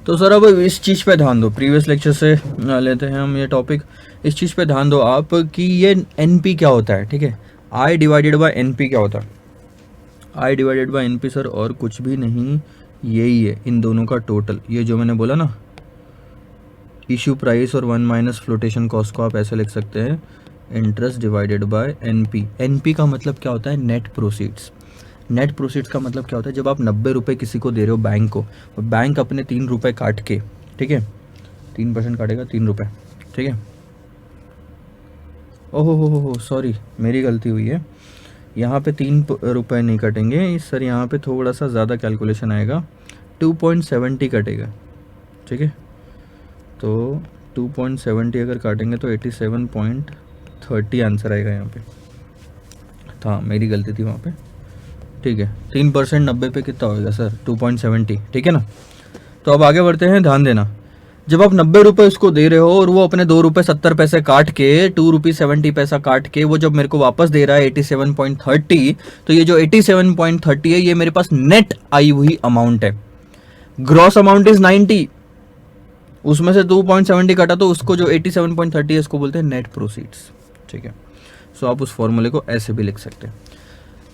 तो सर अब इस चीज़ पे ध्यान दो, प्रीवियस लेक्चर से लेते हैं हम ये टॉपिक। इस चीज़ पे ध्यान दो आप कि ये एनपी क्या होता है, ठीक है। आई डिवाइडेड बाय एनपी क्या होता है? I divided by NP sir और कुछ भी नहीं, यही है इन दोनों का टोटल। ये जो मैंने बोला ना, इशू प्राइस और 1 माइनस फ्लोटेशन कॉस्ट को आप ऐसे लिख सकते हैं, interest divided by NP. NP का मतलब क्या होता है? Net proceeds. नेट प्रोसीड्स का मतलब क्या होता है? जब आप 90 रुपये किसी को दे रहे हो बैंक को, और बैंक अपने 3 रुपये काट के, ठीक है, 3% काटेगा, 3 रुपये, ठीक है। ओहो हो सॉरी, मेरी गलती हुई है। यहाँ पे 3 रुपये नहीं कटेंगे सर, यहाँ पे थोड़ा सा ज़्यादा कैलकुलेशन आएगा, 2.70 कटेगा, ठीक है। तो 2.70 अगर काटेंगे तो 87.30 आंसर आएगा यहाँ पे। था मेरी गलती थी वहाँ पे, ठीक है। 3% 90 पे कितना होगा सर? 2.70, ठीक है ना। तो अब आगे बढ़ते हैं, ध्यान देना। जब आप 90 रुपये उसको दे रहे हो और वो अपने 2 रुपये 70 पैसे काट के, 2 रुपये 70 पैसा काट के वो जब मेरे को वापस दे रहा है 87.30, तो ये जो 87.30 है ये मेरे पास नेट आई हुई अमाउंट है। ग्रॉस अमाउंट इज 90, उसमें से 2.70 कटा तो उसको जो 87.30 है इसको बोलते हैं नेट प्रोसीड्स, ठीक है। सो आप उस फॉर्मूले को ऐसे भी लिख सकते हैं।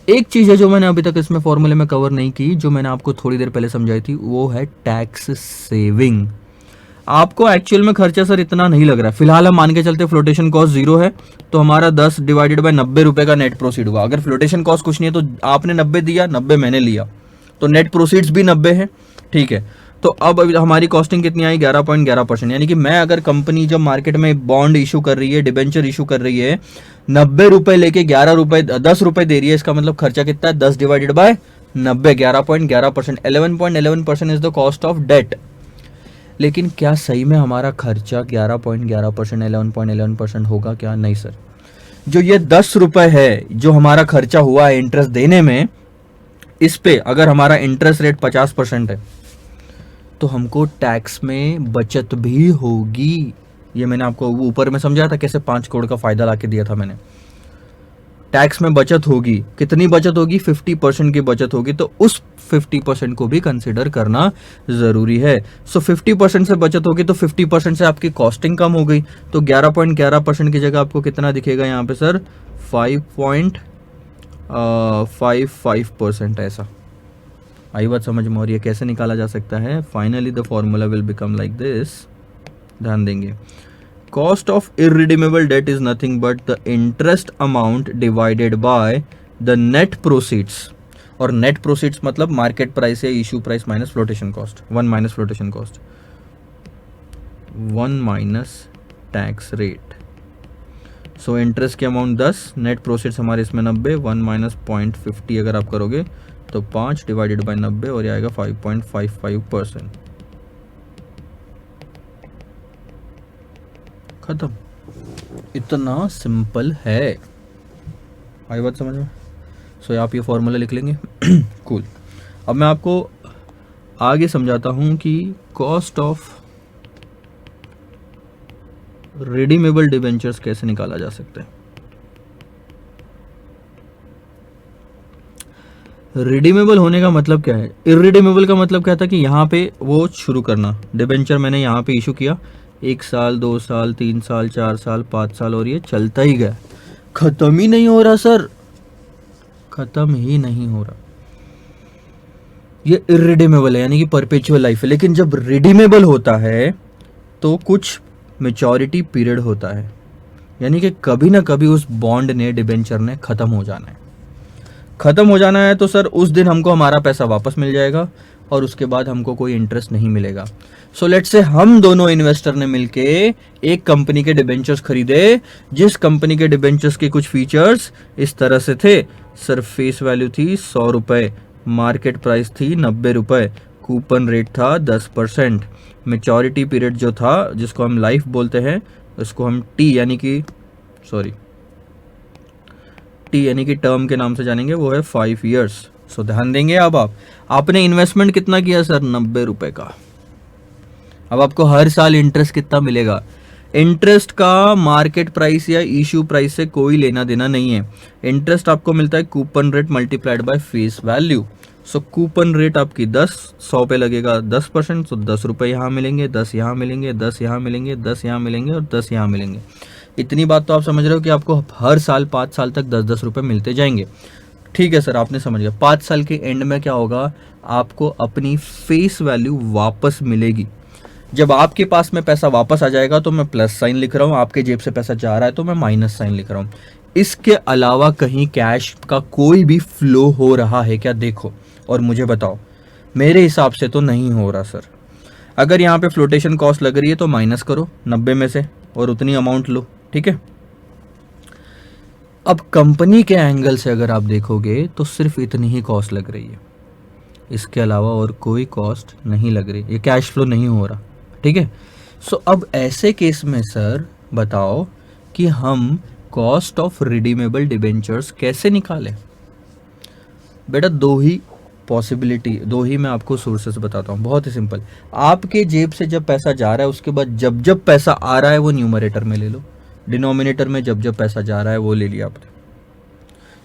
एक चीज़ है जो मैंने अभी तक इसमें फॉर्मूले में कवर नहीं की, जो मैंने आपको थोड़ी देर पहले समझाई थी, वो है टैक्स सेविंग। आपको एक्चुअल में खर्चा सर इतना नहीं लग रहा है। फिलहाल हम मान के चलते फ्लोटेशन कॉस्ट 0 है, तो हमारा 10 डिवाइडेड बाय 90 रुपये का नेट प्रोसीड हुआ। अगर फ्लोटेशन कॉस्ट कुछ नहीं है तो आपने 90 दिया, 90 मैंने लिया, तो नेट प्रोसीड्स भी 90 है, ठीक है। तो अब हमारी कॉस्टिंग कितनी आई? 11.11%। यानी कि मैं अगर कंपनी जब मार्केट में बॉन्ड इशू कर रही है, डिबेंचर इशू कर रही है, 90 रुपये लेके 11 रुपये 10 रुपये दे रही है, इसका मतलब खर्चा कितना है? 10 divided by 90, 11.11%। 11.11% is the cost of debt. लेकिन क्या सही में हमारा खर्चा 11.11%, 11.11% होगा क्या? नहीं सर। जो ये 10 रुपये है जो हमारा खर्चा हुआ है इंटरेस्ट देने में, इस पे अगर हमारा इंटरेस्ट रेट 50% है तो हमको टैक्स में बचत भी होगी। ये मैंने आपको ऊपर में समझाया था कैसे 5 करोड़ का फायदा लाके दिया था मैंने। टैक्स में बचत होगी, कितनी बचत होगी? 50% की बचत होगी, तो उस 50% को भी कंसिडर करना जरूरी है। सो 50% से बचत होगी तो 50% से आपकी कॉस्टिंग कम हो गई, तो 11.11% की जगह आपको कितना दिखेगा यहाँ पे सर? 5.55% ऐसा। आई बात समझ में? और ये कैसे निकाला जा सकता है? Finally the formula will become like this, ध्यान देंगे। Cost of irredeemable debt is nothing but the interest amount divided by the net proceeds. और नेट प्रोसीड्स मतलब मार्केट प्राइस या issue price minus flotation cost, 1 minus flotation cost, 1 minus tax rate. So interest की amount 10, net proceeds हमारे इसमें 90, 1 minus 0.50 अगर आप करोगे तो 5 डिवाइडेड बाय 90 और ये आएगा 5.55%। खत्म। इतना सिंपल है। आई बात समझ में? सो आप ये फॉर्मूला लिख लेंगे। कूल। अब मैं आपको आगे समझाता हूं कि कॉस्ट ऑफ रिडीमेबल डिबेंचर्स कैसे निकाला जा सकता है। रिडीमेबल होने का मतलब क्या है? इररिडीमेबल का मतलब क्या था कि यहाँ पे वो शुरू करना, डिबेंचर मैंने यहाँ पे इशू किया, 1 साल 2 साल 3 साल 4 साल 5 साल और ये चलता ही गया, खत्म ही नहीं हो रहा सर, खत्म ही नहीं हो रहा। ये इररिडीमेबल है, यानी कि परपेचुअल लाइफ है। लेकिन जब रिडीमेबल होता है तो कुछ मैच्योरिटी पीरियड होता है, यानी कि कभी ना कभी उस बॉन्ड ने, डिबेंचर ने खत्म हो जाना है। खत्म हो जाना है तो सर उस दिन हमको हमारा पैसा वापस मिल जाएगा और उसके बाद हमको कोई इंटरेस्ट नहीं मिलेगा। सो लेट्स से हम दोनों इन्वेस्टर ने मिलके एक कंपनी के डिबेंचर्स खरीदे, जिस कंपनी के डिबेंचर्स के कुछ फीचर्स इस तरह से थे सर। फेस वैल्यू थी 100 रुपये, मार्केट प्राइस थी 90 रुपये, कूपन रेट था 10%, मैच्योरिटी पीरियड जो था जिसको हम लाइफ बोलते हैं उसको हम टी यानी कि टर्म के नाम से जानेंगे, वो है 5 ईयर्स। सो ध्यान देंगे। अब आपने इन्वेस्टमेंट कितना किया सर? 90 रुपए का। अब आपको हर साल इंटरेस्ट कितना मिलेगा? इंटरेस्ट का मार्केट प्राइस या इशू प्राइस से कोई लेना देना नहीं है। इंटरेस्ट आपको मिलता है coupon rate multiplied by face value. So coupon rate आपकी 10, 100 पे लगेगा 10%, तो 10 रुपये यहाँ मिलेंगे, 10 यहाँ मिलेंगे, 10 यहाँ मिलेंगे, 10 यहाँ मिलेंगे और 10 यहाँ मिलेंगे। इतनी बात तो आप समझ रहे हो कि आपको हर साल 5 साल तक 10-10 रुपये मिलते जाएंगे। ठीक है सर, आपने समझ गया। 5 साल के एंड में क्या होगा, आपको अपनी फेस वैल्यू वापस मिलेगी। जब आपके पास में पैसा वापस आ जाएगा तो मैं प्लस साइन लिख रहा हूँ, आपके जेब से पैसा जा रहा है तो मैं माइनस साइन लिख रहा हूँ। इसके अलावा कहीं कैश का कोई भी फ्लो हो रहा है क्या, देखो और मुझे बताओ। मेरे हिसाब से तो नहीं हो रहा सर। अगर यहाँ पे फ्लोटेशन कॉस्ट लग रही है तो माइनस करो 90 में से और उतनी अमाउंट लो, ठीक है। अब कंपनी के एंगल से अगर आप देखोगे तो सिर्फ इतनी ही कॉस्ट लग रही है, इसके अलावा और कोई कॉस्ट नहीं लग रही, ये कैश फ्लो नहीं हो रहा, ठीक है। सो अब ऐसे केस में सर बताओ कि हम कॉस्ट ऑफ रिडीमेबल डिबेंचर्स कैसे निकालें। बेटा दो ही पॉसिबिलिटी, दो ही मैं आपको सोर्सेस बताता हूँ, बहुत ही सिंपल। आपके जेब से जब पैसा जा रहा है उसके बाद जब जब पैसा आ रहा है वो न्यूमरेटर में ले लो, डिनोमिनेटर में जब जब पैसा जा रहा है वो ले लिया आपने।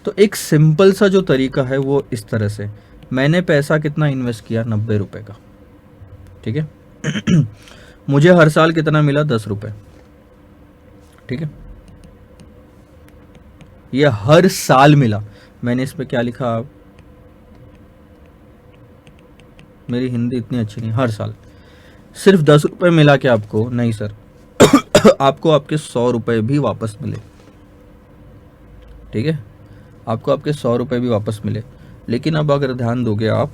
तो एक सिंपल सा जो तरीका है वो इस तरह से, मैंने पैसा कितना इन्वेस्ट किया, 90 रुपये का, ठीक है। मुझे हर साल कितना मिला, 10 रुपये, ठीक है। ये हर साल मिला। मैंने इस पे क्या लिखा, आप मेरी हिंदी इतनी अच्छी नहीं, हर साल सिर्फ 10 रुपये मिला क्या आपको, नहीं सर। आपको आपके 100 रुपये भी वापस मिले, ठीक है, आपको आपके 100 रुपये भी वापस मिले। लेकिन अब अगर ध्यान दोगे आप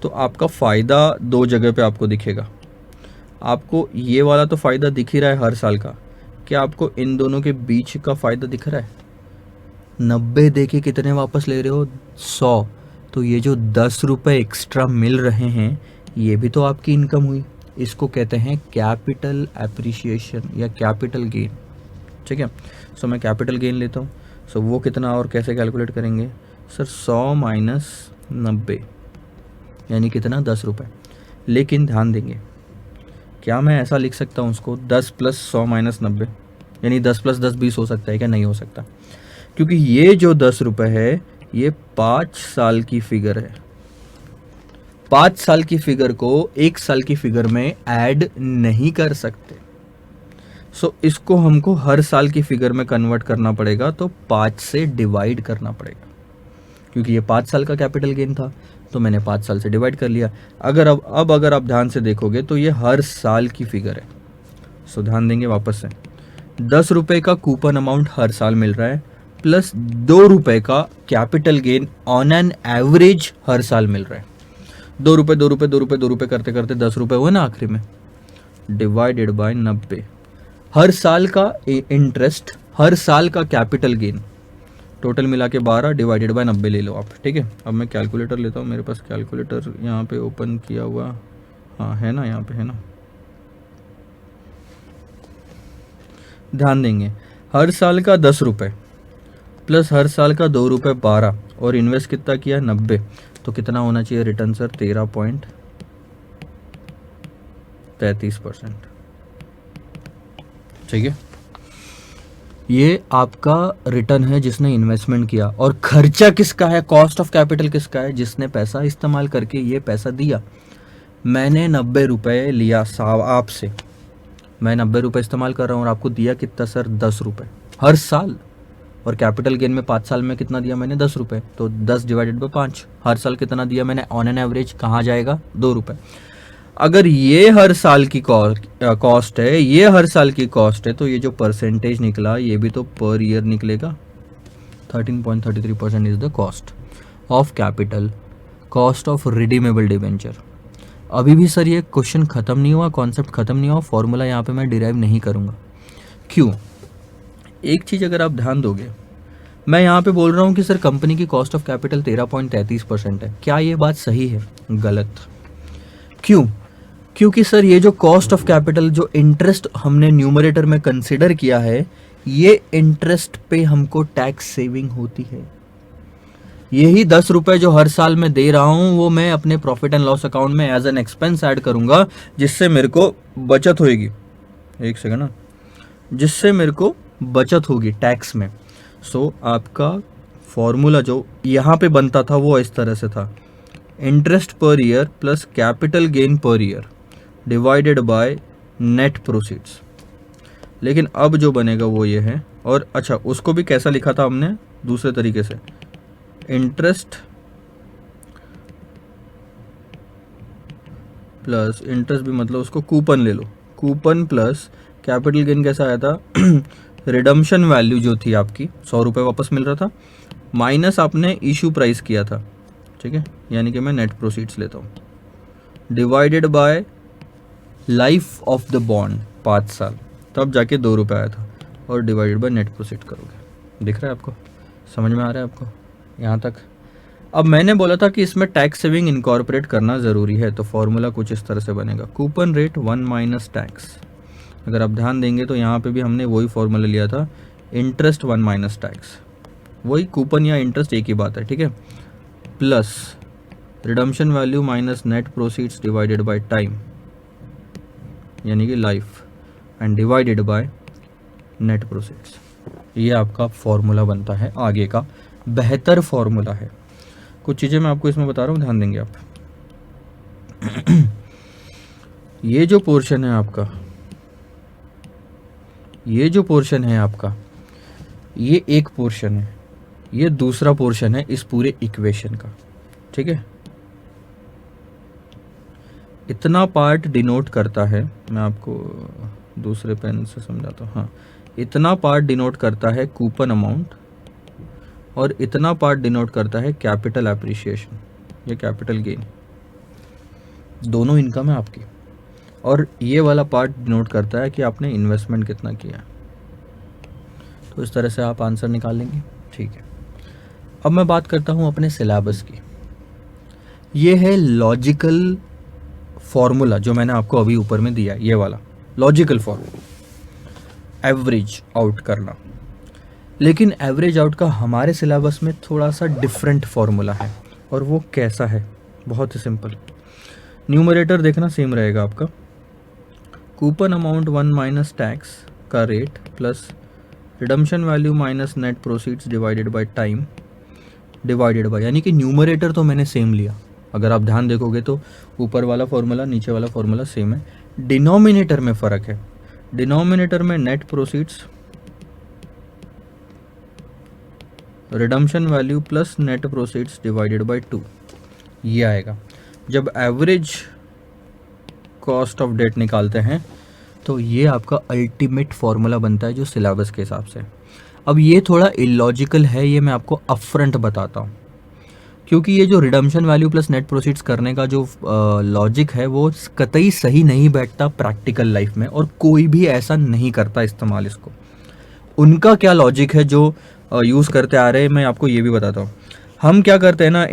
तो आपका फ़ायदा दो जगह पे आपको दिखेगा। आपको ये वाला तो फ़ायदा दिख ही रहा है हर साल का, क्या आपको इन दोनों के बीच का फ़ायदा दिख रहा है। 90 दे के कितने वापस ले रहे हो, 100। तो ये जो 10 रुपये एक्स्ट्रा मिल रहे हैं ये भी तो आपकी इनकम हुई। इसको कहते हैं कैपिटल एप्रिसिएशन या कैपिटल गेन, ठीक है। सो मैं कैपिटल गेन लेता हूँ। सो वो कितना और कैसे कैलकुलेट करेंगे सर, 100 माइनस 90 यानी कितना, 10 रुपये। लेकिन ध्यान देंगे, क्या मैं ऐसा लिख सकता हूँ उसको 10 प्लस 100 माइनस 90 यानी 10 प्लस 10 20 हो सकता है क्या, नहीं हो सकता। क्योंकि ये जो 10 रुपये है ये 5 साल की फिगर है। 5 साल की फिगर को 1 साल की फिगर में ऐड नहीं कर सकते। सो इसको हमको हर साल की फिगर में कन्वर्ट करना पड़ेगा, तो 5 से डिवाइड करना पड़ेगा। क्योंकि ये 5 साल का कैपिटल गेन था तो मैंने 5 साल से डिवाइड कर लिया। अब अगर आप ध्यान से देखोगे तो ये हर साल की फिगर है। सो ध्यान देंगे वापस से, 10 रुपये का कूपन अमाउंट हर साल मिल रहा है प्लस 2 रुपये का capital gain on an average हर साल मिल रहा है। 2 रुपये 2 रुपये 2 रुपये 2 रुपये करते करते 10 रुपये हुए ना आखिरी में, डिवाइडेड बाय 90। हर साल का इंटरेस्ट, हर साल का कैपिटल गेन, टोटल मिला के 12 डिवाइडेड बाय 90 ले लो आप, ठीक है। अब मैं कैलकुलेटर लेता हूँ, मेरे पास कैलकुलेटर यहाँ पे ओपन किया हुआ, हाँ है ना, यहाँ पे है ना। ध्यान देंगे, हर साल का 10 रुपये प्लस हर साल का 2 रुपये 12 और इन्वेस्ट कितना किया 90, तो कितना होना चाहिए रिटर्न सर, 13.33%, ठीक है। ये आपका रिटर्न है जिसने इन्वेस्टमेंट किया। और खर्चा किसका है, कॉस्ट ऑफ कैपिटल किसका है, जिसने पैसा इस्तेमाल करके ये पैसा दिया। मैंने 90 रुपये लिया साहब आपसे, मैं 90 रुपये इस्तेमाल कर रहा हूँ और आपको दिया कितना सर, 10 रुपये हर साल। और कैपिटल गेन में 5 साल में कितना दिया मैंने, 10 रुपये, तो 10 डिवाइडेड बाय 5, हर साल कितना दिया मैंने ऑन एन एवरेज, कहाँ जाएगा, 2 रुपये। अगर ये हर साल की कॉस्ट है, ये हर साल की कॉस्ट है, तो ये जो परसेंटेज निकला ये भी तो पर ईयर निकलेगा। 13.33% is the cost of capital, cost of redeemable debenture. अभी भी सर ये क्वेश्चन खत्म नहीं हुआ, कॉन्सेप्ट खत्म नहीं हुआ, फॉर्मूला यहाँ पे मैं डिराइव नहीं करूँगा। क्यों, एक चीज़ अगर आप ध्यान दोगे, मैं यहाँ पे बोल रहा हूँ कि सर कंपनी की कॉस्ट ऑफ कैपिटल 13.33% है। क्या ये बात सही है, गलत। क्यों, क्योंकि सर ये जो कॉस्ट ऑफ कैपिटल, जो इंटरेस्ट हमने न्यूमरेटर में कंसिडर किया है, ये इंटरेस्ट पे हमको टैक्स सेविंग होती है। यही 10 रुपये जो हर साल मैं दे रहा हूँ वो मैं अपने प्रॉफिट एंड लॉस अकाउंट में एज एन एक्सपेंस ऐड करूँगा, जिससे मेरे को बचत होगी। एक सेकंड ना, जिससे मेरे को बचत होगी टैक्स में। सो आपका फॉर्मूला जो यहाँ पे बनता था वो इस तरह से था, interest per year plus capital gain per year divided bye net proceeds. लेकिन अब जो बनेगा वो ये है, और अच्छा उसको भी कैसा लिखा था हमने दूसरे तरीके से, इंटरेस्ट प्लस, इंटरेस्ट भी मतलब उसको कूपन ले लो, कूपन प्लस कैपिटल गेन कैसा आया था रिडम्पशन वैल्यू जो थी आपकी 100 रुपये वापस मिल रहा था, माइनस आपने इशू प्राइस किया था, ठीक है, यानी कि मैं नेट प्रोसीड्स लेता हूँ, divided by life of the bond 5 साल, तब जाके 2 रुपये आया था, और डिवाइडेड बाय नेट प्रोसीड करोगे। दिख रहा है आपको, समझ में आ रहा है आपको यहाँ तक? अब मैंने बोला था कि इसमें टैक्स सेविंग इनकॉर्पोरेट करना ज़रूरी है, तो फॉर्मूला कुछ इस तरह से बनेगा, कूपन रेट 1 माइनस टैक्स। अगर आप ध्यान देंगे तो यहाँ पे भी हमने वही फॉर्मूला लिया था, इंटरेस्ट 1 माइनस टैक्स, वही कूपन या इंटरेस्ट एक ही बात है, ठीक है, plus redemption value minus net proceeds divided by time, यानी कि life, and divided by net proceeds. ये आपका फॉर्मूला बनता है, आगे का बेहतर फॉर्मूला है। कुछ चीज़ें मैं आपको इसमें बता रहा हूँ, ध्यान देंगे आप। ये जो पोर्शन है आपका, ये जो पोर्शन है आपका, ये एक पोर्शन है, ये दूसरा पोर्शन है इस पूरे इक्वेशन का, ठीक है। इतना पार्ट डिनोट करता है, मैं आपको दूसरे पेन से समझाता हूँ, हाँ, इतना पार्ट डिनोट करता है कूपन अमाउंट, और इतना पार्ट डिनोट करता है कैपिटल एप्रिसिएशन या कैपिटल गेन, दोनों इनकम है आपकी, और ये वाला पार्ट डिनोट करता है कि आपने इन्वेस्टमेंट कितना किया। तो इस तरह से आप आंसर निकाल लेंगे, ठीक है। अब मैं बात करता हूँ अपने सिलेबस की। ये है लॉजिकल फॉर्मूला जो मैंने आपको अभी ऊपर में दिया, ये वाला लॉजिकल फॉर्मूला, एवरेज आउट करना। लेकिन एवरेज आउट का हमारे सिलेबस में थोड़ा सा डिफरेंट फॉर्मूला है, और वो कैसा है, बहुत ही सिंपल। न्यूमरेटर देखना सेम रहेगा आपका, कूपन अमाउंट 1 माइनस टैक्स का rate plus redemption value minus net proceeds divided by time divided by, यानी कि न्यूमरेटर तो मैंने सेम लिया, अगर आप ध्यान देखोगे तो ऊपर वाला फॉर्मूला नीचे वाला फॉर्मूला सेम है, डिनोमिनेटर में फ़र्क है। डिनोमिनेटर में net proceeds redemption value plus net proceeds divided by 2 ये आएगा। जब एवरेज कॉस्ट ऑफ डेट निकालते हैं तो ये आपका अल्टीमेट फॉर्मूला बनता है जो सिलेबस के हिसाब से। अब ये थोड़ा इलॉजिकल है, ये मैं आपको अपफ्रंट बताता हूँ, क्योंकि ये जो redemption value plus net proceeds करने का जो लॉजिक है वो कतई सही नहीं बैठता प्रैक्टिकल लाइफ में, और कोई भी ऐसा नहीं करता इस्तेमाल इसको। उनका क्या लॉजिक है जो यूज़ करते आ रहे हैं, मैं आपको ये भी बताता हूँ। हम क्या करते हैं ना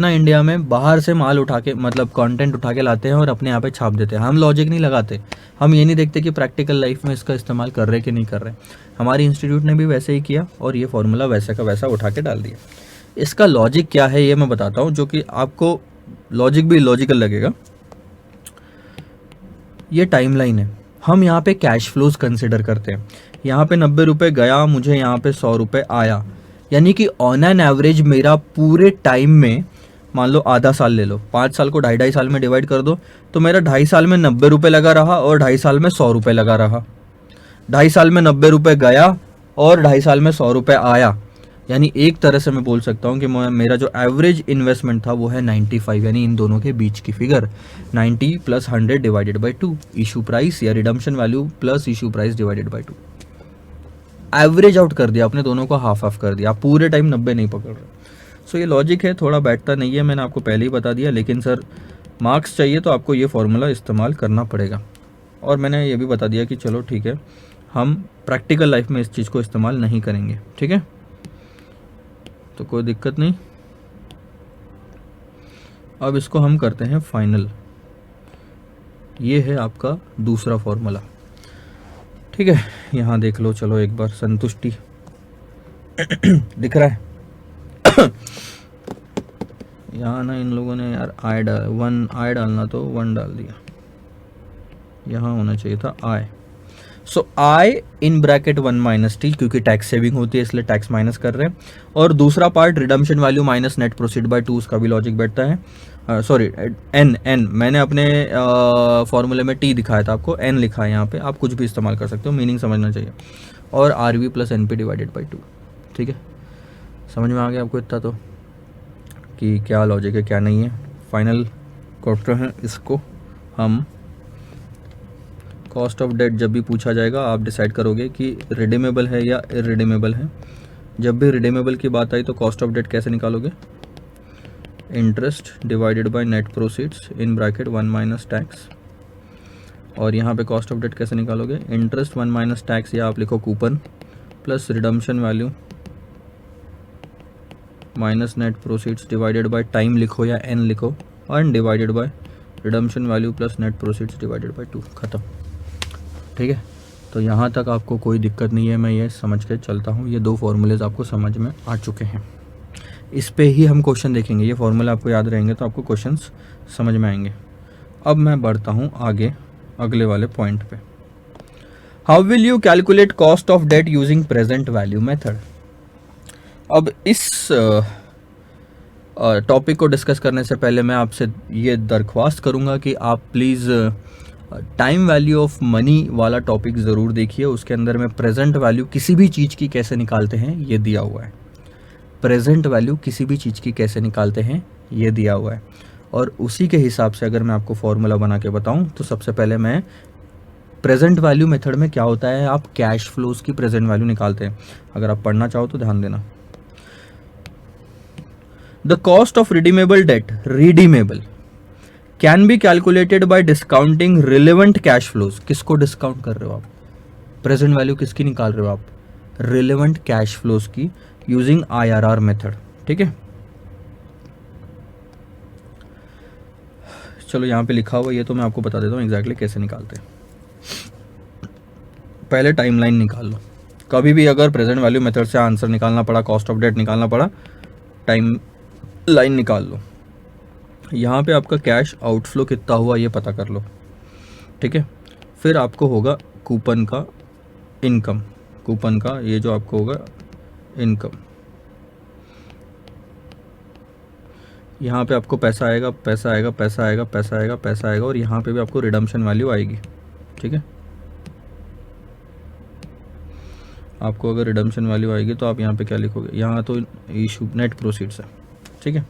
इंडिया में, बाहर से माल उठा के, मतलब कंटेंट उठा के लाते हैं और अपने यहाँ पे छाप देते हैं। हम लॉजिक नहीं लगाते, हम ये नहीं देखते कि प्रैक्टिकल लाइफ में इसका इस्तेमाल कर रहे कि नहीं कर रहे। हमारी इंस्टीट्यूट ने भी वैसे ही किया और ये फॉर्मूला वैसे का वैसा उठा के डाल दिया। इसका लॉजिक क्या है ये मैं बताता हूँ, जो कि आपको लॉजिक भी लॉजिकल लगेगा। ये टाइमलाइन है, हम यहाँ पे कैश फ्लोज कंसिडर करते हैं। यहाँ पे 90 रुपये गया, मुझे यहाँ पे 100 रुपये आया, यानी कि ऑन एन एवरेज मेरा पूरे टाइम में, मान लो आधा साल ले लो, 5 साल को 2.5 साल में डिवाइड कर दो, तो मेरा 2.5 साल में 90 रुपये लगा रहा और 2.5 साल में 100 रुपये लगा रहा। 2.5 साल में 90 रुपये गया और 2.5 साल में 100 रुपये आया, यानी एक तरह से मैं बोल सकता हूँ कि मेरा जो एवरेज इन्वेस्टमेंट था वो है 95, यानी इन दोनों के बीच की figure 90 plus 100 divided by 2, issue price या redemption value plus issue price divided by 2। Average out कर दिया आपने, दोनों को हाफ हाफ कर दिया, आप पूरे टाइम 90 नहीं पकड़ रहे। सो ये लॉजिक है, थोड़ा बैठता नहीं है, मैंने आपको पहले ही बता दिया। लेकिन सर मार्क्स चाहिए तो आपको ये फॉर्मूला इस्तेमाल करना पड़ेगा, और मैंने ये भी बता दिया कि चलो ठीक है, हम प्रैक्टिकल लाइफ में इस चीज़ को इस्तेमाल नहीं करेंगे, ठीक है, तो कोई दिक्कत नहीं। अब इसको हम करते हैं फाइनल। ये है आपका दूसरा फॉर्मूला, ठीक है, यहाँ देख लो, चलो एक बार संतुष्टि दिख रहा है यहाँ ना इन लोगों ने यार आई डालना तो 1 डाल दिया, यहाँ होना चाहिए था आई। सो आई इन ब्रैकेट 1 माइनस टी, क्योंकि टैक्स सेविंग होती है इसलिए टैक्स माइनस कर रहे हैं। और दूसरा part redemption value minus net proceed bye 2, उसका भी लॉजिक बैठता है। सॉरी एन मैंने अपने फॉर्मूले में टी दिखाया था, आपको एन लिखा है यहाँ पे, आप कुछ भी इस्तेमाल कर सकते हो, मीनिंग समझना चाहिए। और R V plus N P divided by 2। ठीक है, समझ में आ गया आपको इतना तो कि क्या लॉजिक है क्या नहीं है। फाइनल क्वेश्चन है, इसको हम कॉस्ट ऑफ डेट जब भी पूछा जाएगा आप डिसाइड करोगे कि रिडीमेबल है या इरिडीमेबल है। जब भी रिडीमेबल की बात आई तो कॉस्ट ऑफ डेट कैसे निकालोगे, interest divided by net proceeds in bracket 1 minus tax. और यहाँ पे कॉस्ट ऑफ डेट कैसे निकालोगे, इंटरेस्ट 1 माइनस टैक्स, या आप लिखो coupon, plus redemption value minus net proceeds divided by time लिखो या एन लिखो, और divided by redemption value plus net proceeds divided by 2, खत्म। ठीक है, तो यहाँ तक आपको कोई दिक्कत नहीं है, मैं ये समझ के चलता हूँ। ये 2 फॉर्मूलेज आपको समझ में आ चुके हैं, इस पे ही हम क्वेश्चन देखेंगे। ये फॉर्मूला आपको याद रहेंगे तो आपको क्वेश्चंस समझ में आएंगे। अब मैं बढ़ता हूँ आगे अगले वाले पॉइंट पे। How will you calculate cost of debt using present value method. अब इस टॉपिक को डिस्कस करने से पहले मैं आपसे ये दरख्वास्त करूँगा कि आप please time value of money वाला टॉपिक ज़रूर देखिए। उसके अंदर में प्रेजेंट वैल्यू किसी भी चीज़ की कैसे निकालते हैं ये दिया हुआ है। प्रेजेंट वैल्यू किसी भी चीज़ की कैसे निकालते हैं ये दिया हुआ है, और उसी के हिसाब से अगर मैं आपको फॉर्मूला बना के बताऊं तो सबसे पहले मैं प्रेजेंट वैल्यू मेथड में क्या होता है, आप कैश फ्लोज की प्रेजेंट वैल्यू निकालते हैं। अगर आप पढ़ना चाहो तो ध्यान देना। The cost of redeemable debt, redeemable, can be calculated by discounting relevant cash flows. किसको डिस्काउंट कर रहे हो आप, प्रेजेंट वैल्यू किसकी निकाल रहे हो आप, रिलेवेंट कैश फ्लोज की, यूजिंग IRR मेथड। ठीक है, चलो यहाँ पे लिखा हुआ ये तो मैं आपको बता देता हूँ एग्जैक्टली कैसे निकालते हैं। पहले टाइमलाइन निकाल लो। कभी भी अगर प्रेजेंट वैल्यू मेथड से आंसर निकालना पड़ा, कॉस्ट ऑफ डेट निकालना पड़ा, टाइम लाइन निकाल लो। यहाँ पे आपका कैश आउटफ्लो कितना हुआ ये पता कर लो। ठीक है, फिर आपको होगा कूपन का इनकम, कूपन का ये जो आपको होगा इनकम, यहाँ पे आपको पैसा आएगा, पैसा आएगा, पैसा आएगा, पैसा आएगा, पैसा आएगा, और यहाँ पे भी आपको रिडम्पशन वैल्यू आएगी। ठीक है, आपको अगर रिडम्पशन वैल्यू आएगी तो आप यहाँ पे क्या लिखोगे, यहाँ तो इशू नेट प्रोसीड्स है। ठीक है,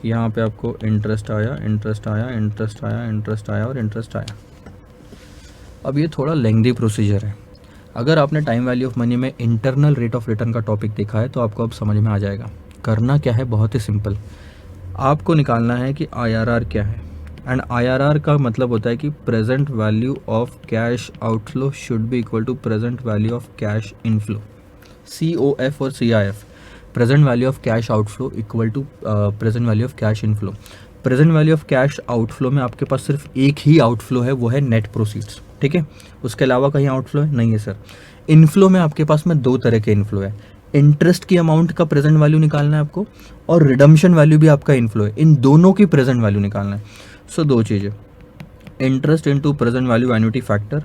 यहाँ पे आपको इंटरेस्ट आया, इंटरेस्ट आया, इंटरेस्ट आया, इंटरेस्ट आया और इंटरेस्ट आया। अब ये थोड़ा लेंथी प्रोसीजर है। अगर आपने टाइम वैल्यू ऑफ मनी में इंटरनल रेट ऑफ रिटर्न का टॉपिक देखा है तो आपको अब समझ में आ जाएगा। करना क्या है, बहुत ही सिंपल, आपको निकालना है कि IRR क्या है। एंड IRR का मतलब होता है कि present value of cash outflow should be equal to present value of cash inflow, COF और CIF। Present value of cash outflow equal to present value of cash inflow. Present value of cash outflow में आपके पास सिर्फ एक ही outflow है, वो है net proceeds. ठीक है, उसके अलावा कहीं आउटफ्लो है नहीं है सर। इनफ्लो में आपके पास में 2 तरह के इनफ्लो है, इंटरेस्ट की अमाउंट का प्रेजेंट वैल्यू निकालना है आपको, और रिडम्पशन वैल्यू भी आपका इनफ्लो है, इन दोनों की प्रेजेंट वैल्यू निकालना है। सो 2 चीज़ें, interest into present value annuity factor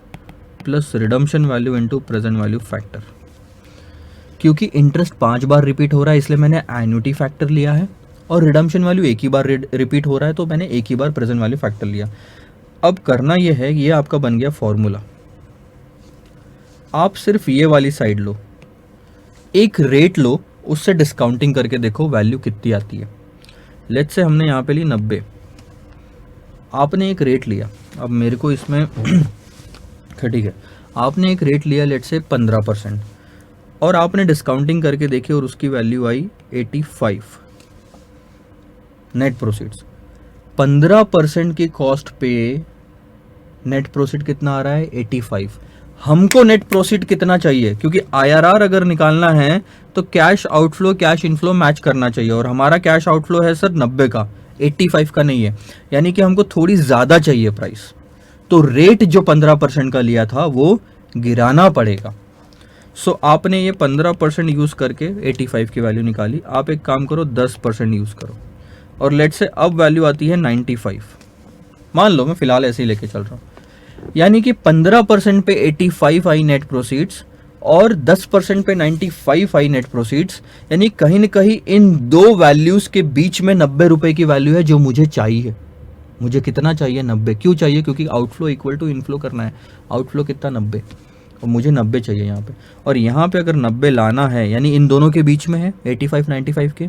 plus redemption value into present value factor. क्योंकि इंटरेस्ट 5 बार रिपीट हो रहा है इसलिए मैंने एन्युटी फैक्टर लिया है, और रिडम्पशन वैल्यू एक ही बार रिपीट हो रहा है तो मैंने एक ही बार प्रेजेंट वैल्यू फैक्टर लिया। अब करना ये है, ये आपका बन गया फॉर्मूला। आप सिर्फ ये वाली साइड लो, एक रेट लो, उससे डिस्काउंटिंग करके देखो वैल्यू कितनी आती है। लेट्स से हमने यहाँ पे ली 90, आपने एक रेट लिया, अब मेरे को इसमें ठीक है, आपने एक रेट लिया लेट्स से 15%, और आपने डिस्काउंटिंग करके देखी और उसकी वैल्यू आई 85 नेट प्रोसीड्स। 15% की कॉस्ट पे नेट प्रोसीड कितना आ रहा है, 85। हमको नेट प्रोसीड कितना चाहिए, क्योंकि IRR अगर निकालना है तो cash outflow cash inflow match करना चाहिए, और हमारा कैश आउटफ्लो है सर 90 का, 85 का नहीं है, यानी कि हमको थोड़ी ज़्यादा चाहिए प्राइस। तो रेट जो 15% का लिया था वो गिराना पड़ेगा। सो आपने ये 15% यूज़ करके 85 की वैल्यू निकाली। आप एक काम करो, 10% यूज़ करो, और लेट से अब वैल्यू आती है 95। मान लो, मैं फ़िलहाल ऐसे ही लेके चल रहा हूँ। यानी कि 15% पे 85 आई नेट प्रोसीड्स और 10% पे 95 आई नेट प्रोसीड्स, यानी कहीं ना कहीं इन दो वैल्यूज के बीच में 90 रुपए की वैल्यू है जो मुझे चाहिए। मुझे कितना चाहिए? 90। क्यों चाहिए? क्योंकि आउटफ्लो इक्वल टू इनफ्लो करना है। आउटफ्लो कितना? 90, और मुझे 90 चाहिए यहाँ पे। और यहाँ पे अगर 90 लाना है यानी इन दोनों के बीच में है 85 95 के,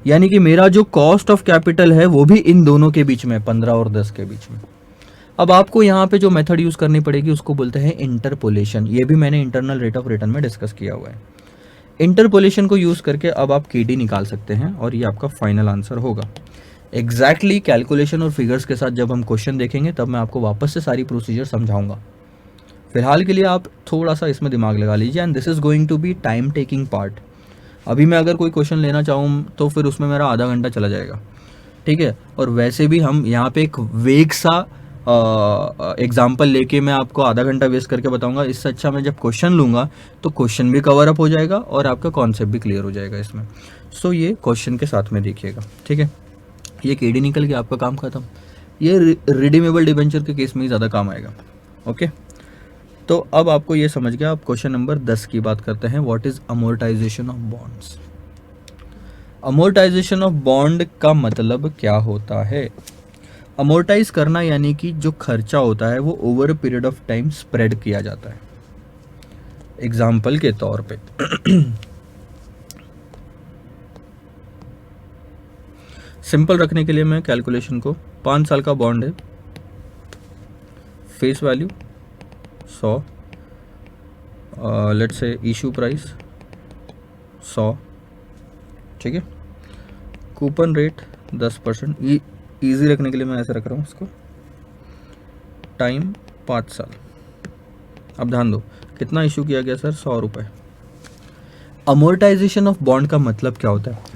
यानी कि मेरा जो कॉस्ट ऑफ कैपिटल है वो भी इन दोनों के बीच में, 15 और 10 के बीच में। अब आपको यहाँ पे जो मेथड यूज़ करनी पड़ेगी उसको बोलते हैं इंटरपोलेशन। ये भी मैंने इंटरनल रेट ऑफ रिटर्न में डिस्कस किया हुआ है। इंटरपोलेशन को यूज़ करके अब आप केडी निकाल सकते हैं और ये आपका फाइनल आंसर होगा। एग्जैक्टली कैलकुलेशन और फिगर्स के साथ जब हम क्वेश्चन देखेंगे तब मैं आपको वापस से सारी प्रोसीजर समझाऊंगा। फिलहाल के लिए आप थोड़ा सा इसमें दिमाग लगा लीजिए, and this is going to be time taking part. अभी मैं अगर कोई क्वेश्चन लेना चाहूँ तो फिर उसमें मेरा आधा घंटा चला जाएगा, ठीक है। और वैसे भी हम यहाँ पे एक वेग सा एग्जाम्पल लेके मैं आपको आधा घंटा वेस्ट करके बताऊंगा। इससे अच्छा मैं जब क्वेश्चन लूँगा तो क्वेश्चन भी कवर अप हो जाएगा और आपका कॉन्सेप्ट भी क्लियर हो जाएगा इसमें। सो ये क्वेश्चन के साथ में देखिएगा, ठीक है। ये केडी निकल गया, आपका काम खत्म। ये रिडीमेबल डिबेंचर के केस में ही ज़्यादा काम आएगा, ओके। तो अब आपको ये समझ गया। अब क्वेश्चन नंबर 10 की बात करते हैं। What is amortisation of bonds? Amortisation of bond का मतलब क्या होता है? अमोर्टाइज करना यानी कि जो खर्चा होता है वो over a period of time spread किया जाता है। एग्जाम्पल के तौर पे सिंपल रखने के लिए मैं कैलकुलेशन को 5 साल का बॉन्ड है, face value 100, let's say issue price 100, ठीक है। कूपन रेट 10%, ईजी रखने के लिए मैं ऐसे रख रहा हूँ इसको। टाइम 5 साल। अब ध्यान दो कितना इशू किया गया सर? 100 रुपये। अमोर्टाइजेशन ऑफ बॉन्ड का मतलब क्या होता है?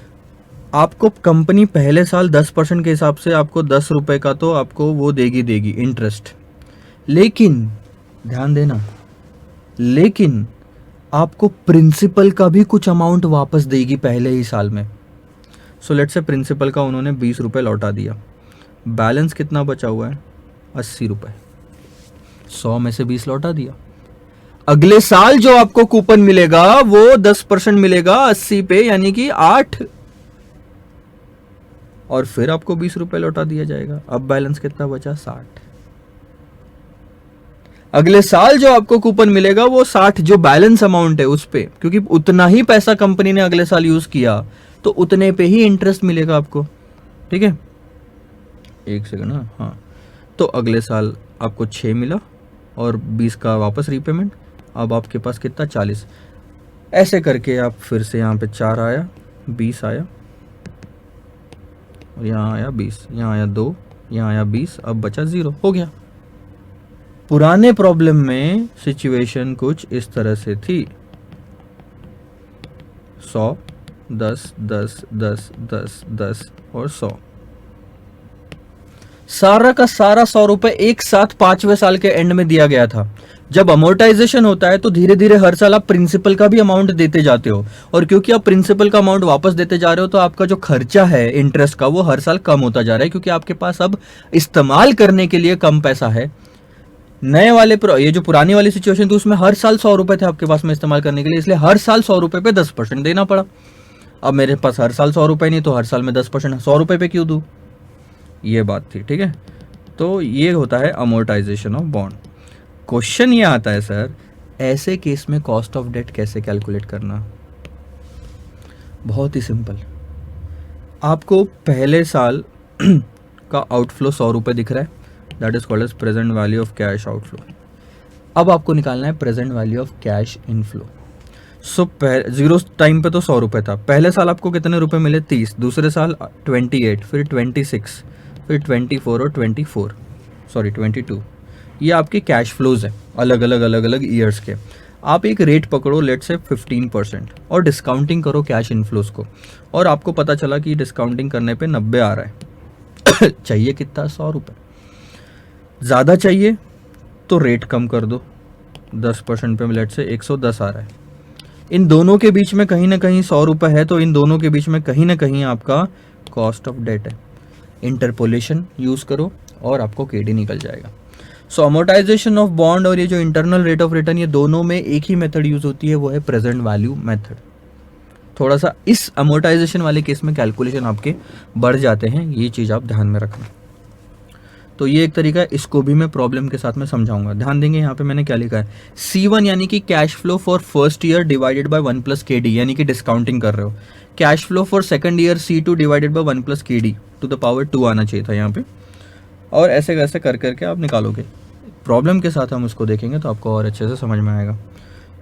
आपको कंपनी पहले साल 10% के हिसाब से आपको 10 रुपये का तो आपको वो देगी इंटरेस्ट, लेकिन ध्यान देना, लेकिन आपको प्रिंसिपल का भी कुछ अमाउंट वापस देगी पहले ही साल में। सो लेट्स से प्रिंसिपल का उन्होंने 20 रुपये लौटा दिया, बैलेंस कितना बचा हुआ है? 80 रुपये। 100 में से 20 लौटा दिया। अगले साल जो आपको कूपन मिलेगा वो 10% मिलेगा 80 पे, यानी कि 8, और फिर आपको 20 रुपये लौटा दिया जाएगा। अब बैलेंस कितना बचा? 60। अगले साल जो आपको कूपन मिलेगा वो 60 जो बैलेंस अमाउंट है उस पे, क्योंकि उतना ही पैसा कंपनी ने अगले साल यूज किया तो उतने पे ही इंटरेस्ट मिलेगा आपको, ठीक है। एक सेकंड, हाँ। तो अगले साल आपको 6 मिला और 20 का वापस रीपेमेंट। अब आपके पास कितना? 40। ऐसे करके आप फिर से यहाँ पे 4 आया, 20 आया, और यहाँ आया 20, यहाँ आया 2, यहाँ आया 20, अब बचा 0, हो गया। पुराने प्रॉब्लम में सिचुएशन कुछ इस तरह से थी। 100, 10, 10, 10, 10, 10 और 100, सारा का सारा 100 रुपए एक साथ 5वें साल के एंड में दिया गया था। जब अमोर्टाइजेशन होता है तो धीरे धीरे हर साल आप प्रिंसिपल का भी अमाउंट देते जाते हो, और क्योंकि आप प्रिंसिपल का अमाउंट वापस देते जा रहे हो तो आपका जो खर्चा है इंटरेस्ट का वो हर साल कम होता जा रहा है, क्योंकि आपके पास अब इस्तेमाल करने के लिए कम पैसा है। नए वाले ये जो पुरानी वाली सिचुएशन थी उसमें हर साल 100 रुपए थे आपके पास में इस्तेमाल करने के लिए, इसलिए हर साल 100 रुपए पे 10% देना पड़ा। अब मेरे पास हर साल 100 रुपए नहीं, तो हर साल में 10% 100 रुपए पे क्यों दूं? ये बात थी, ठीक है। तो ये होता है अमोर्टाइजेशन ऑफ बॉन्ड। क्वेश्चन ये आता है सर, ऐसे केस में कॉस्ट ऑफ डेट कैसे कैलकुलेट करना? बहुत ही सिंपल। आपको पहले साल का आउटफ्लो 100 रुपये दिख रहा है, that is called as present value of cash outflow. अब आपको निकालना है present value of cash inflow. So zero time पे तो 100 रुपये था। पहले साल आपको कितने रुपए मिले? 30, दूसरे साल 28, फिर 26, फिर 24 और 22। ये आपके कैश फ्लोज है अलग अलग ईयर्स के। आप एक रेट पकड़ो, लेट से 15%, और डिस्काउंटिंग करो कैश इनफ्लोज को, और आपको पता चला कि डिस्काउंटिंग करने पे 90 आ रहा है। चाहिए कितना? 100 रुपये। ज़्यादा चाहिए तो रेट कम कर दो, 10% पे लेट से 110 आ रहा है। इन दोनों के बीच में कहीं ना कहीं 100 रुपये है, तो इन दोनों के बीच में कहीं ना कहीं आपका कॉस्ट ऑफ डेट है। इंटरपोलेशन यूज़ करो और आपको केडी निकल जाएगा। सो अमोर्टाइजेशन ऑफ बॉन्ड और ये जो इंटरनल रेट ऑफ रिटर्न, ये दोनों में एक ही मेथड यूज होती है, वो है प्रेजेंट वैल्यू मेथड। थोड़ा सा इस अमोर्टाइजेशन वाले केस में कैलकुलेशन आपके बढ़ जाते हैं, ये चीज़ आप ध्यान में रखना। तो ये एक तरीका है, इसको भी मैं प्रॉब्लम के साथ में समझाऊंगा। ध्यान देंगे यहाँ पे मैंने क्या लिखा है, C1 यानी कि cash flow for first year divided by 1 plus KD, यानी कि डिस्काउंटिंग कर रहे हो। Cash flow for second year C2 divided by 1 plus KD to the power 2 आना चाहिए था यहाँ पे, और ऐसे कैसे कर करके आप निकालोगे। प्रॉब्लम के साथ हम उसको देखेंगे तो आपको और अच्छे से समझ में आएगा।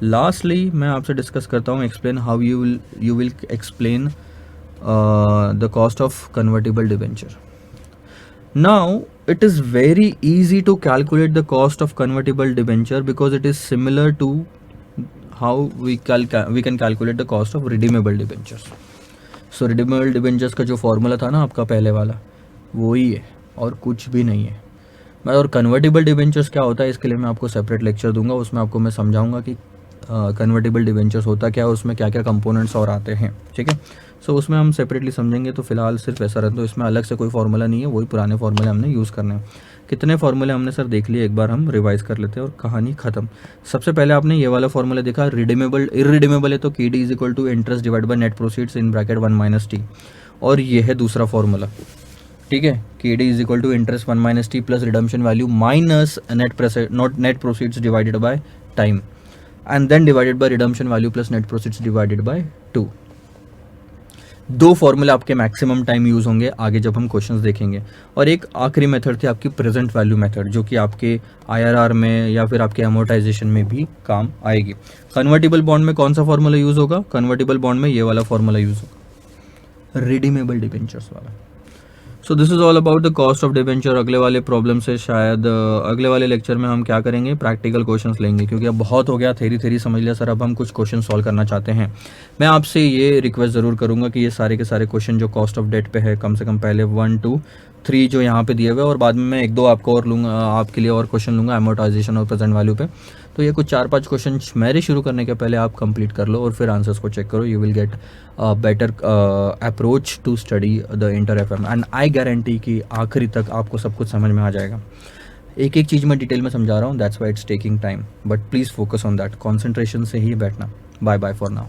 लास्टली मैं आपसे डिस्कस करता हूँ, explain how you will explain the cost of convertible debenture. Now it is very easy to calculate the cost of convertible debenture because it is similar to how we can calculate the cost of redeemable debentures. So redeemable debentures का जो formula था ना आपका पहले वाला, वो ही है और कुछ भी नहीं है। मैं और कन्वर्टिबल डिबेंचर्स क्या होता है इसके लिए मैं आपको सेपरेट लेक्चर दूंगा, उसमें आपको मैं समझाऊंगा कि कन्वर्टिबल डिबेंचर्स होता क्या है, उसमें क्या क्या कंपोनेंट्स और आते हैं, ठीक है। सो उसमें हम सेपरेटली समझेंगे। तो फिलहाल सिर्फ ऐसा रहता है, तो इसमें अलग से कोई फार्मूला नहीं है, वही पुराने फार्मूले हमने यूज़ करने हैं। कितने फार्मूले हमने सर देख लिए, एक बार हम रिवाइज कर लेते हैं और कहानी खत्म। सबसे पहले आपने ये वाला फार्मूला देखा, रिडीमेबल इररिडीमेबल है तो KD is equal to interest divide by net proceeds in bracket 1 minus t, और ये है दूसरा फार्मूला, ठीक है। KD is equal to interest 1 minus t plus redemption value minus net proceeds divided by time, and then divided by redemption value plus net proceeds divided by 2। दो फॉर्मूले आपके maximum time use होंगे आगे जब हम questions देखेंगे। और एक आखिरी मेथड थी आपकी प्रेजेंट वैल्यू मेथड, जो कि आपके IRR में या फिर आपके अमोर्टाइजेशन में भी काम आएगी। कन्वर्टिबल बॉन्ड में कौन सा फॉर्मूला यूज होगा, कन्वर्टिबल बॉन्ड में ये वाला फॉर्मूला यूज होगा, रिडीमेबल डिबेंचर्स वाला। So this is all about the cost of debenture. अगले वाले प्रॉब्लम से शायद अगले वाले लेक्चर में हम क्या करेंगे, प्रैक्टिकल क्वेश्चंस लेंगे, क्योंकि अब बहुत हो गया, थेरी समझ लिया सर, अब हम कुछ क्वेश्चन सॉल्व करना चाहते हैं। मैं आपसे ये रिक्वेस्ट ज़रूर करूंगा कि ये सारे के सारे क्वेश्चन जो कॉस्ट ऑफ डेट पे है, कम से कम पहले 1, 2, 3 जो यहाँ पे दिए हुए, और बाद में मैं 1, 2 आपको और लूँगा, आपके लिए और क्वेश्चन लूँगा अमोर्टाइजेशन और प्रेजेंट वैल्यू पे। तो ये कुछ 4-5 क्वेश्चन मेरे शुरू करने के पहले आप कंप्लीट कर लो और फिर आंसर्स को चेक करो। You will get better approach to study the inter FM, and I guarantee कि आखिरी तक आपको सब कुछ समझ में आ जाएगा। एक एक चीज़ मैं डिटेल में समझा रहा हूँ, that's why it's taking time, but please focus on that, concentration से ही बैठना। Bye bye for now.